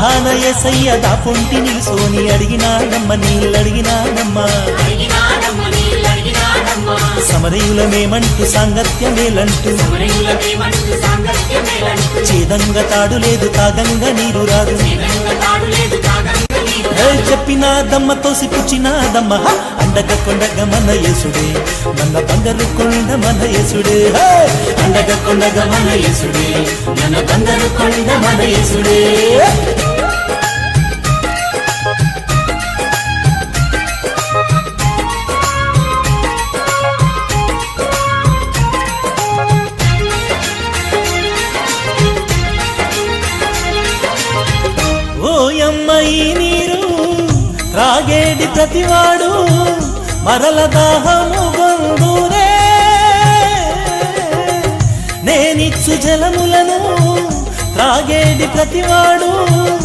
ఆన యేసయ్య దాపొంటి నిల్సోని అడిగినాడమ్మ నీళ్ళడిగినాడమ్మ సమరయులమేమంటూ సాంగత్యమేలంటూ చేదంగా తాడు లేదు తాగంగా నీరు రాదు చెప్పినా దమ్మ తోసి పుచ్చినా దమ్మ అండగ కొండగ మన యేసుడే మన బంగారు కొండ మన యేసుడే అండగ కొండగ మన యేసుడే మన బంగారు కొండ మన యేసుడే ఓయమ్మ ఈ నీరు త్రాగేడి ప్రతివాడు మరల దాహము గొందునే నేనిచ్చు జలములను త్రాగేడి ప్రతివాడు